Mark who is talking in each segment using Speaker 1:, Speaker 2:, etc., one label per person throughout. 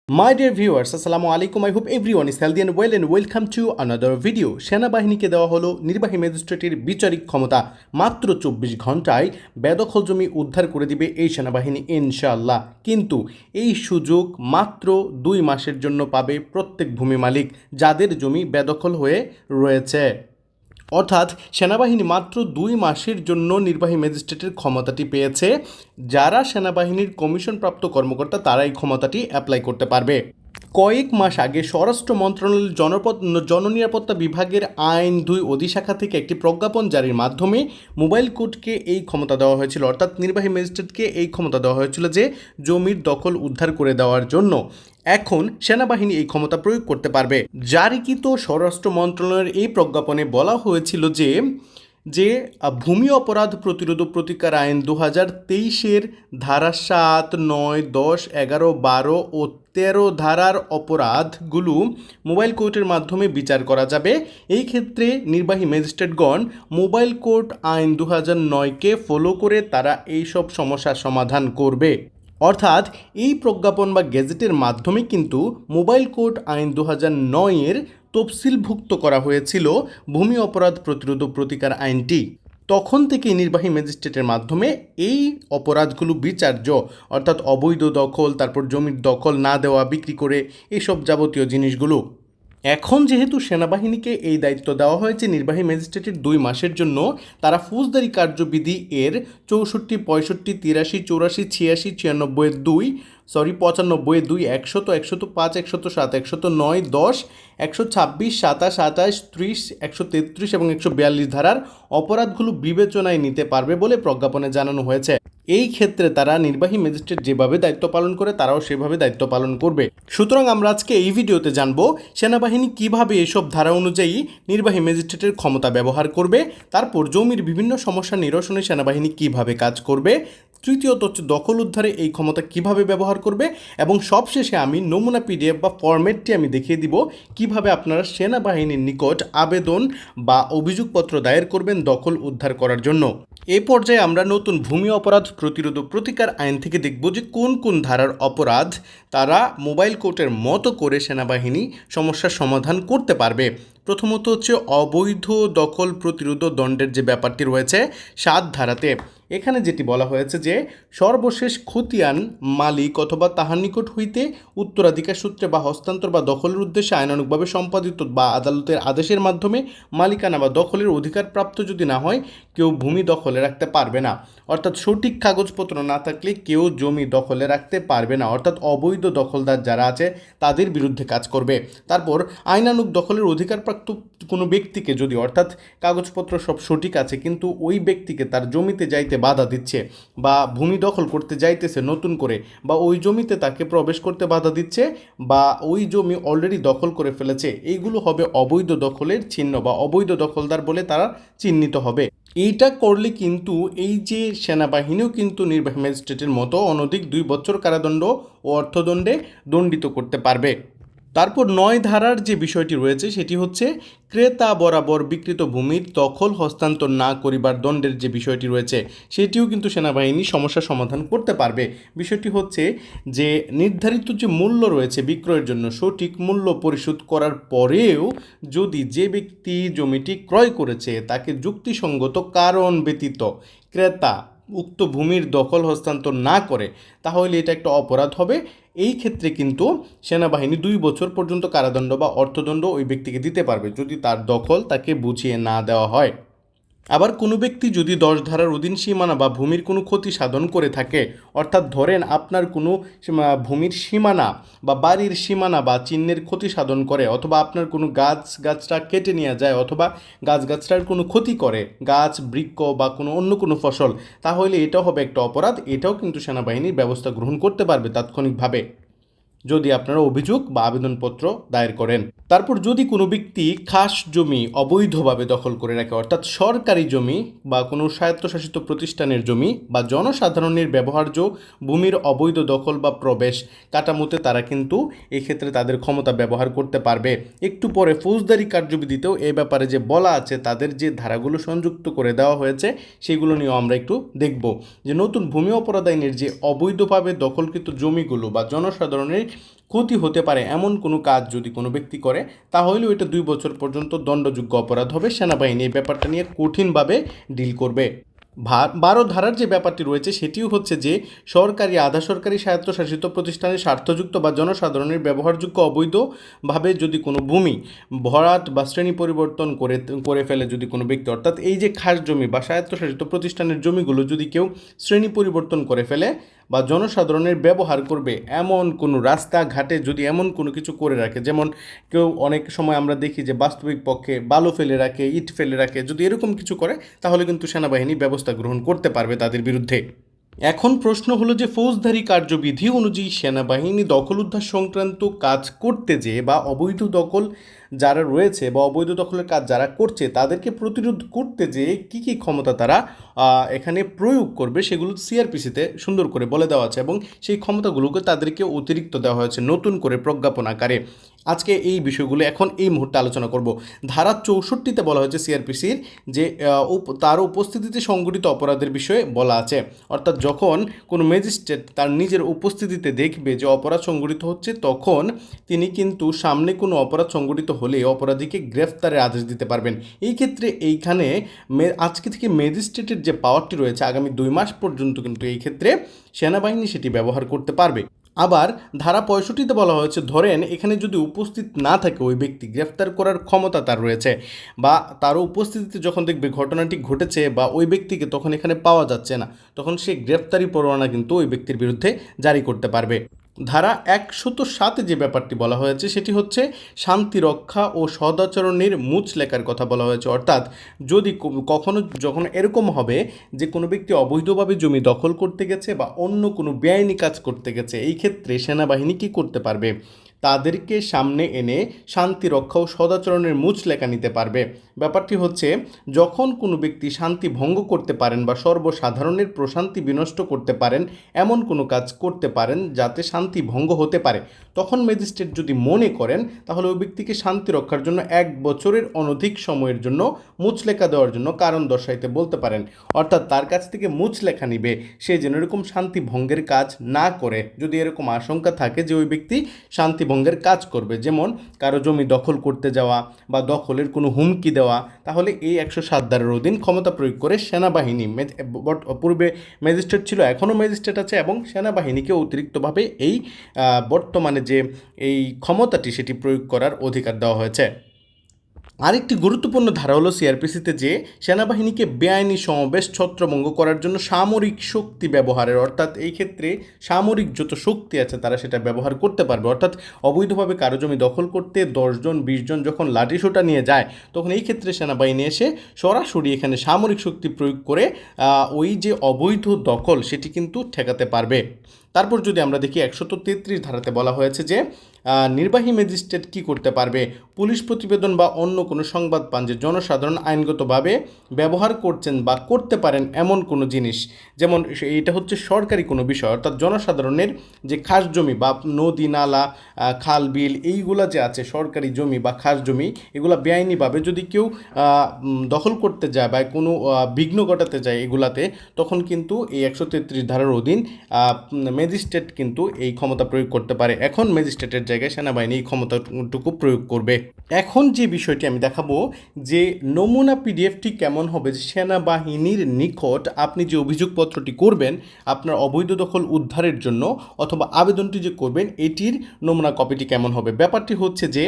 Speaker 1: My dear viewers, Assalamu alaikum. I hope everyone is healthy and well and welcome to another video. সেনাবাহিনীকে দেওয়া হলো নির্বাহী ম্যাজিস্ট্রেটের বিচারিক ক্ষমতা মাত্র ২৪ ঘন্টায় বেদখল জমি উদ্ধার করে দিবে এই সেনাবাহিনী ইনশাআল্লাহ। কিন্তু এই সুযোগ মাত্র ২ মাসের জন্য পাবে প্রত্যেক ভূমি মালিক যাদের জমি বেদখল হয়ে রয়েছে। অর্থাৎ সেনাবাহিনী মাত্র ২ মাসের জন্য নির্বাহী ম্যাজিস্ট্রেটের ক্ষমতাটি পেয়েছে। যারা সেনাবাহিনীর কমিশনপ্রাপ্ত কর্মকর্তা তারা এই ক্ষমতাটি অ্যাপ্লাই করতে পারবে। কয়েক মাস আগে স্বরাষ্ট্র মন্ত্রণালয়ের জননিরাপত্তা বিভাগের আইন ২ অধিশাখা থেকে একটি প্রজ্ঞাপন জারির মাধ্যমে মোবাইল কোর্টকে এই ক্ষমতা দেওয়া হয়েছিল, অর্থাৎ নির্বাহী ম্যাজিস্ট্রেটকে এই ক্ষমতা দেওয়া হয়েছিল যে জমির দখল উদ্ধার করে দেওয়ার জন্য। এখন সেনাবাহিনী এই ক্ষমতা প্রয়োগ করতে পারবে। জারিকৃত স্বরাষ্ট্র মন্ত্রণালয়ের এই প্রজ্ঞাপনে বলা হয়েছিল যে ভূমি অপরাধ প্রতিরোধ প্রতিকার আইন ২০২৩-এর ধারা ৭, ৯, ১০, ১১, ১২ ও ১৩ ধারার অপরাধগুলো মোবাইল কোর্টের মাধ্যমে বিচার করা যাবে। এই ক্ষেত্রে নির্বাহী ম্যাজিস্ট্রেটগণ মোবাইল কোর্ট আইন ২০০৯-কে ফলো করে তারা এইসব সমস্যার সমাধান করবে। অর্থাৎ এই প্রজ্ঞাপন বা গেজেটের মাধ্যমে কিন্তু মোবাইল কোর্ট আইন ২০০৯-এর তফসিলভুক্ত করা হয়েছিল ভূমি অপরাধ প্রতিরোধ প্রতিকার আইনটি। তখন থেকেই নির্বাহী ম্যাজিস্ট্রেটের মাধ্যমে এই অপরাধগুলো বিচার্য, অর্থাৎ অবৈধ দখল, তারপর জমির দখল না দেওয়া, বিক্রি করে এইসব যাবতীয় জিনিসগুলো। এখন যেহেতু সেনাবাহিনীকে এই দায়িত্ব দেওয়া হয়েছে নির্বাহী ম্যাজিস্ট্রেটের ২ মাসের জন্য, তারা ফৌজদারি কার্যবিধি এর ৬৪, ৬৫, ৮৩, ৮৪, ৮৬, ৯৬-এর ২, ৯৫-এর ২, ১০০, ১০৫, ১০৭, ১০৯, ১০, ১২৬, ২৭, ২৮, ৩০, ১৩৩ এবং ১৪২ ধারার অপরাধগুলো বিবেচনায় নিতে পারবে বলে প্রজ্ঞাপনে জানানো হয়েছে। এই ক্ষেত্রে তারা নির্বাহী ম্যাজিস্ট্রেট যেভাবে দায়িত্ব পালন করে তারাও সেভাবে দায়িত্ব পালন করবে। সুতরাং আমরা আজকে এই ভিডিওতে জানব সেনাবাহিনী কিভাবে এসব ধারা অনুযায়ী নির্বাহী ম্যাজিস্ট্রেটের ক্ষমতা ব্যবহার করবে, তারপর জমির বিভিন্ন সমস্যা নিরসনে সেনাবাহিনী কিভাবে কাজ করবে, তৃতীয়ত হচ্ছে দখল উদ্ধারে এই ক্ষমতা কিভাবে ব্যবহার করবে, এবং সবশেষে আমি নমুনা পিডিএফ বা ফরম্যাটটি আমি দেখিয়ে দিব কিভাবে আপনারা সেনাবাহিনীর নিকট আবেদন বা অভিযোগপত্র দায়ের করবেন দখল উদ্ধার করার জন্য। এই পর্যায়ে আমরা নতুন ভূমি অপরাধ প্রতিরোধ প্রতিকার আইন থেকে দেখব যে কোন কোন ধারার অপরাধ তারা মোবাইল কোর্টের মতো করে সেনাবাহিনী সমস্যার সমাধান করতে পারবে। প্রথমত হচ্ছে অবৈধ দখল প্রতিরোধ দণ্ডের যে ব্যাপারটি রয়েছে ৭ ধারাতে। এখানে যেটি বলা হয়েছে যে সর্বশেষ খতিয়ান মালিক অথবা তাহার নিকট হইতে উত্তরাধিকার সূত্রে বা হস্তান্তর বা দখলের উদ্দেশ্যে আইনানুগভাবে সম্পাদিত বা আদালতের আদেশের মাধ্যমে মালিকানা বা দখলের অধিকারপ্রাপ্ত যদি না হয় কেউ ভূমি দখলে রাখতে পারবে না। অর্থাৎ সঠিক কাগজপত্র না থাকলে কেউ জমি দখলে রাখতে পারবে না, অর্থাৎ অবৈধ দখলদার যারা আছে তাদের বিরুদ্ধে কাজ করবে। তারপর আইনানুগ দখলের অধিকারপ্রাপ্ত কোনো ব্যক্তিকে যদি, অর্থাৎ কাগজপত্র সব সঠিক আছে কিন্তু ওই ব্যক্তিকে তার জমিতে যাইতে বাধা দিচ্ছে বা ভূমি দখল করতে যাইতেছে নতুন করে, বা ওই জমিতে তাকে প্রবেশ করতে বাধা দিচ্ছে, বা ওই জমি অলরেডি দখল করে ফেলেছে, এইগুলো হবে অবৈধ দখলের চিহ্ন বা অবৈধ দখলদার বলে তারা চিহ্নিত হবে। এইটা করলে কিন্তু এই যে সেনাবাহিনীও কিন্তু নির্বাহী ম্যাজিস্ট্রেটের মতো অনধিক ২ বছর কারাদণ্ড ও অর্থদণ্ডে দণ্ডিত করতে পারবে। তারপর ৯ ধারার যে বিষয়টি রয়েছে সেটি হচ্ছে ক্রেতা বরাবর বিক্রিত ভূমির দখল হস্তান্তর না করিবার দণ্ডের যে বিষয়টি রয়েছে সেটিও কিন্তু সেনাবাহিনী সমস্যার সমাধান করতে পারবে। বিষয়টি হচ্ছে যে নির্ধারিত যে মূল্য রয়েছে বিক্রয়ের জন্য সঠিক মূল্য পরিশোধ করার পরেও যদি যে ব্যক্তি জমিটি ক্রয় করেছে তাকে যুক্তিসঙ্গত কারণ ব্যতীত ক্রেতা উক্ত ভূমির দখল হস্তান্তর না করে তাহলে এটা একটা অপরাধ হবে। এই ক্ষেত্রে কিন্তু সেনাবাহিনী ২ বছর পর্যন্ত কারাদণ্ড বা অর্থদণ্ড ওই ব্যক্তিকে দিতে পারবে যদি তার দখল তাকে বুঝিয়ে না দেওয়া হয়। আবার কোনো ব্যক্তি যদি ১০ ধারার অধীন সীমানা বা ভূমির কোনো ক্ষতি সাধন করে থাকে, অর্থাৎ ধরেন আপনার কোনো ভূমির সীমানা বা বাড়ির সীমানা বা চিহ্নের ক্ষতি সাধন করে, অথবা আপনার কোনো গাছটা কেটে নিয়ে যায়, অথবা গাছটার কোনো ক্ষতি করে, গাছ বৃক্ষ বা কোনো অন্য কোনো ফসল, তাহলে এটাও হবে একটা অপরাধ। এটাও কিন্তু সেনাবাহিনীর ব্যবস্থা গ্রহণ করতে পারবে তাৎক্ষণিকভাবে যদি আপনারা অভিযোগ বা আবেদনপত্র দায়ের করেন। তারপর যদি কোনো ব্যক্তি খাস জমি অবৈধভাবে দখল করে রাখে, অর্থাৎ সরকারি জমি বা কোনো স্বায়ত্তশাসিত প্রতিষ্ঠানের জমি বা জনসাধারণের ব্যবহার্য ভূমির অবৈধ দখল বা প্রবেশ কাটামোতে তারা কিন্তু এক্ষেত্রে তাদের ক্ষমতা ব্যবহার করতে পারবে। একটু পরে ফৌজদারি কার্যবিধিতেও এ ব্যাপারে যে বলা আছে তাদের যে ধারাগুলো সংযুক্ত করে দেওয়া হয়েছে সেগুলো নিয়েও আমরা একটু দেখব যে নতুন ভূমি অপরাধ আইনের যে অবৈধভাবে দখলকৃত জমিগুলো বা জনসাধারণের ক্ষতি হতে পারে এমন কোনো কাজ যদি কোনো ব্যক্তি করে, তাহলেও এটা 2 বছর পর্যন্ত দণ্ডযোগ্য অপরাধ হবে। সেনাবাহিনী এই ব্যাপারটা নিয়ে কঠিনভাবে ডিল করবে। 12 ধারার যে ব্যাপারটি রয়েছে সেটিও হচ্ছে যে সরকারি, আধা সরকারি, স্বায়ত্তশাসিত প্রতিষ্ঠানের স্বার্থযুক্ত বা জনসাধারণের ব্যবহারযোগ্য অবৈধভাবে যদি কোনো ভূমি ভরাট বা শ্রেণী পরিবর্তন করে ফেলে যদি কোনো ব্যক্তি, অর্থাৎ এই যে খাস জমি বা স্বায়ত্তশাসিত প্রতিষ্ঠানের জমিগুলো যদি কেউ শ্রেণী পরিবর্তন করে ফেলে বা জনসাধারণের ব্যবহার করবে এমন কোনো রাস্তাঘাটে যদি এমন কোনো কিছু করে রাখে, যেমন কেউ অনেক সময় আমরা দেখি যে বাস্তবিক পক্ষে বালু ফেলে রাখে, ইট ফেলে রাখে, যদি এরকম কিছু করে তাহলে কিন্তু সেনাবাহিনী ব্যবস্থা গ্রহণ করতে পারবে তাদের বিরুদ্ধে। এখন প্রশ্ন হলো যে ফৌজদারি কার্যবিধি অনুযায়ী সেনাবাহিনী দখল উদ্ধার সংক্রান্ত কাজ করতে যেয়ে বা অবৈধ দখল যারা রয়েছে বা অবৈধ দখলের কাজ যারা করছে তাদেরকে প্রতিরোধ করতে যেয়ে কী কী ক্ষমতা তারা এখানে প্রয়োগ করবে সেগুলো সিআরপিসিতে সুন্দর করে বলে দেওয়া আছে এবং সেই ক্ষমতাগুলোকে তাদেরকে অতিরিক্ত দেওয়া হয়েছে নতুন করে প্রজ্ঞাপন আকারে। আজকে এই বিষয়গুলো এখন এই মুহূর্তে আলোচনা করব। ধারা 64তে বলা হয়েছে সিআরপিসির যে তার উপস্থিতিতে সংঘটিত অপরাধের বিষয়ে বলা আছে, অর্থাৎ যখন কোনো ম্যাজিস্ট্রেট তার নিজের উপস্থিতিতে দেখবে যে অপরাধ সংঘটিত হচ্ছে, তখন তিনি কিন্তু সামনে কোনো অপরাধ সংঘটিত হলে অপরাধীকে গ্রেফতারের আদেশ দিতে পারবেন। এই ক্ষেত্রে এইখানে আজকে থেকে ম্যাজিস্ট্রেটের যে পাওয়ারটি রয়েছে আগামী 2 মাস পর্যন্ত কিন্তু এই ক্ষেত্রে সেনাবাহিনী সেটি ব্যবহার করতে পারবে। আবার ধারা 65তে বলা হয়েছে, ধরেন এখানে যদি উপস্থিত না থাকে ওই ব্যক্তি, গ্রেফতার করার ক্ষমতা তার রয়েছে বা তারও উপস্থিতিতে যখন দেখবে ঘটনাটি ঘটেছে বা ওই ব্যক্তিকে তখন এখানে পাওয়া যাচ্ছে না, তখন সে গ্রেফতারি পরোয়ানা কিন্তু ওই ব্যক্তির বিরুদ্ধে জারি করতে পারবে। ধারা 107 যে ব্যাপারটি বলা হয়েছে সেটি হচ্ছে শান্তি রক্ষা ও সদাচরণের মুচলেখার কথা বলা হয়েছে, অর্থাৎ যদি কখনো যখন এরকম হবে যে কোনো ব্যক্তি অবৈধভাবে জমি দখল করতে গেছে বা অন্য কোনো বেআইনি কাজ করতে গেছে, এই ক্ষেত্রে সেনাবাহিনী কী করতে পারবে, তাদেরকে সামনে এনে শান্তি রক্ষা ও সদাচরণের মুচলেখা নিতে পারবে। ব্যাপারটি হচ্ছে যখন কোনো ব্যক্তি শান্তি ভঙ্গ করতে পারেন বা সর্বসাধারণের প্রশান্তি বিনষ্ট করতে পারেন এমন কোনো কাজ করতে পারেন যাতে শান্তি ভঙ্গ হতে পারে, তখন ম্যাজিস্ট্রেট যদি মনে করেন তাহলে ওই ব্যক্তিকে শান্তি রক্ষার জন্য 1 বছরের অনধিক সময়ের জন্য মুচলেখা দেওয়ার জন্য কারণ দর্শাইতে বলতে পারেন, অর্থাৎ তার কাছ থেকে মুচলেখা নিবে সে যেন এরকম শান্তি ভঙ্গের কাজ না করে। যদি এরকম আশঙ্কা থাকে যে ওই ব্যক্তি শান্তি ভঙ্গের কাজ করবে, যেমন কারো জমি দখল করতে যাওয়া বা দখলের কোনো হুমকি দেওয়া, তাহলে এই 107 ধারার অধীন ক্ষমতা প্রয়োগ করে সেনাবাহিনী, পূর্বে ম্যাজিস্ট্রেট ছিল এখনও ম্যাজিস্ট্রেট আছে, এবং সেনাবাহিনীকে অতিরিক্তভাবে এই বর্তমানে যে এই ক্ষমতাটি সেটি প্রয়োগ করার অধিকার দেওয়া হয়েছে। আরেকটি গুরুত্বপূর্ণ ধারা হলো সিআরপিসিতে যে সেনাবাহিনীকে বেআইনি সমাবেশ ছত্রভঙ্গ করার জন্য সামরিক শক্তি ব্যবহারের, অর্থাৎ এই ক্ষেত্রে সামরিক যত শক্তি আছে তারা সেটা ব্যবহার করতে পারবে, অর্থাৎ অবৈধভাবে কারো জমি দখল করতে 10 জন 20 জন যখন লাঠিসোঁটা নিয়ে যায় তখন এই ক্ষেত্রে সেনাবাহিনী এসে সরাসরি এখানে সামরিক শক্তি প্রয়োগ করে ওই যে অবৈধ দখল সেটি কিন্তু ঠেকাতে পারবে। তারপর যদি আমরা দেখি 133 ধারাতে বলা হয়েছে যে নির্বাহী ম্যাজিস্ট্রেট কী করতে পারবে, পুলিশ প্রতিবেদন বা অন্য কোনো সংবাদ পান যে জনসাধারণ আইনগতভাবে ব্যবহার করছেন বা করতে পারেন এমন কোনো জিনিস, যেমন এটা হচ্ছে সরকারি কোনো বিষয়, অর্থাৎ জনসাধারণের যে খাস জমি বা নদী নালা খাল বিল এইগুলা যে আছে সরকারি জমি বা খাস জমি, এগুলা বেআইনিভাবে যদি কেউ দখল করতে যায় বা কোনো বিঘ্ন ঘটাতে যায় এগুলাতে, তখন কিন্তু এই 133 ধারার অধীন ম্যাজিস্ট্রেট কিন্তু এই ক্ষমতা প্রয়োগ করতে পারে। এখন ম্যাজিস্ট্রেটের জায়গায় সেনাবাহিনী এই ক্ষমতাটুকু প্রয়োগ করবে। এখন যে বিষয়টি আমি দেখাবো যে নমুনা পিডিএফটি কেমন হবে, যে সেনাবাহিনীর নিকট আপনি যে অভিযোগপত্রটি করবেন আপনার অবৈধ দখল উদ্ধারের জন্য অথবা আবেদনটি যে করবেন এটির নমুনা কপিটি কেমন হবে। ব্যাপারটি হচ্ছে যে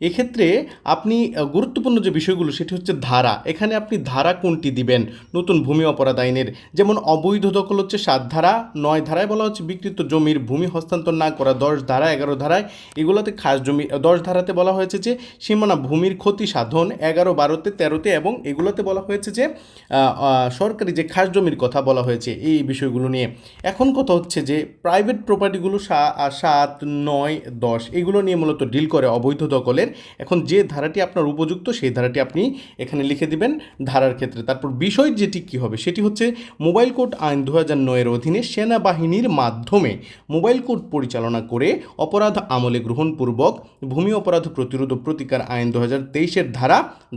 Speaker 1: এক্ষেত্রে আপনি গুরুত্বপূর্ণ যে বিষয়গুলো সেটি হচ্ছে ধারা, এখানে আপনি ধারা কোনটি দিবেন নতুন ভূমি অপরাধ আইনের, যেমন অবৈধ দখল হচ্ছে 7 ধারা, 9 ধারায় বলা হচ্ছে বিকৃত জমির ভূমি হস্তান্তর না করা, 10 ধারা, 11 ধারায় এগুলোতে খাস জমি, 10 ধারাতে বলা হয়েছে যে সীমানা ভূমির ক্ষতি সাধন, 11, 12তে, 13তে, এবং এগুলোতে বলা হয়েছে যে সরকারি যে খাস জমির কথা বলা হয়েছে এই বিষয়গুলো নিয়ে। এখন কথা হচ্ছে যে প্রাইভেট প্রপার্টিগুলো 7, 9, 10 এগুলো নিয়ে মূলত ডিল করে অবৈধ দখলের। এখন যে ধারাটি আপনার উপযুক্ত সেই ধারাটি আপনি এখানে লিখে দিবেন ধারার ক্ষেত্রে। তারপর বিষয় যেটি কী হবে সেটি হচ্ছে মোবাইল কোড আইন 2009-এর অধীনে সেনাবাহিনীর মাধ্যমে মোবাইল কোড পরিচালনা করে অপরাধ আমলে গ্রহণপূর্বক ভূমি অপরাধ প্রতিরোধ ও প্রতিকার আইন 2023-এর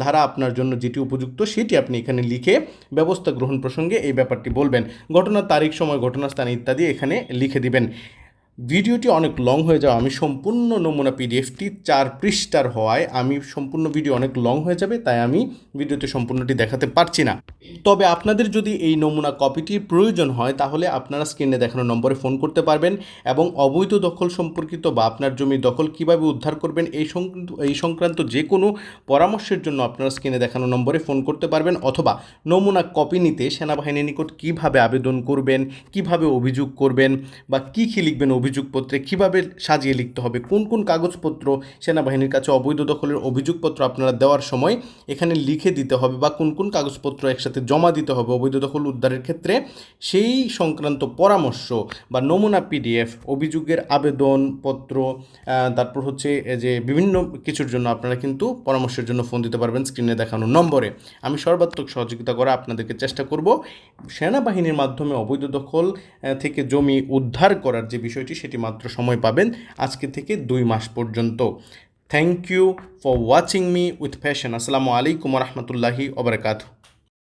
Speaker 1: ধারা আপনার জন্য যেটি উপযুক্ত সেটি আপনি এখানে লিখে ব্যবস্থা গ্রহণ প্রসঙ্গে এই ব্যাপারটি বলবেন, ঘটনার তারিখ, সময়, ঘটনাস্থান ইত্যাদি এখানে লিখে দিবেন। ভিডিওটি অনেক লং হয়ে যাওয়া, আমি সম্পূর্ণ নমুনা পিডিএফটি 4 পৃষ্ঠার হওয়ায় আমি সম্পূর্ণ ভিডিও অনেক লং হয়ে যাবে, তাই আমি ভিডিওতে সম্পূর্ণটি দেখাতে পারছি না। তবে আপনাদের যদি এই নমুনা কপিটির প্রয়োজন হয় তাহলে আপনারা স্ক্রিনে দেখানো নম্বরে ফোন করতে পারবেন এবং অবৈধ দখল সম্পর্কিত বা আপনার জমি দখল কিভাবে উদ্ধার করবেন এই সংক্রান্ত যে কোনো পরামর্শের জন্য আপনারা স্ক্রিনে দেখানো নম্বরে ফোন করতে পারবেন, অথবা নমুনা কপি নিতে সেনাবাহিনীর নিকট কিভাবে আবেদন করবেন, কিভাবে অভিযোগ করবেন বা কী লিখবেন অভিযোগপত্রে, কিভাবে সাজিয়ে লিখতে হবে, কোন কোন কাগজপত্র সেনাবাহিনীর কাছে অবৈধ দখলের অভিযোগপত্র আপনারা দেওয়ার সময় এখানে লিখে দিতে হবে বা কোন কোন কাগজপত্র একসাথে জমা দিতে হবে অবৈধ দখল উদ্ধারের ক্ষেত্রে, সেই সংক্রান্ত পরামর্শ বা নমুনা পিডিএফ, অভিযোগের আবেদনপত্র, তারপর হচ্ছে যে বিভিন্ন কিছুর জন্য আপনারা কিন্তু পরামর্শের জন্য ফোন দিতে পারবেন স্ক্রিনে দেখানো নম্বরে। আমি সর্বাত্মক সহযোগিতা করা আপনাদেরকে চেষ্টা করব। সেনাবাহিনীর মাধ্যমে অবৈধ দখল থেকে জমি উদ্ধার করার যে বিষয়টি, সেটি মাত্র সময় পাবেন আজকে থেকে 2 মাস পর্যন্ত। Thank you for watching me with passion. আসসালামু আলাইকুম রহমতুল্লাহি ওয়া বারাকাতুহু।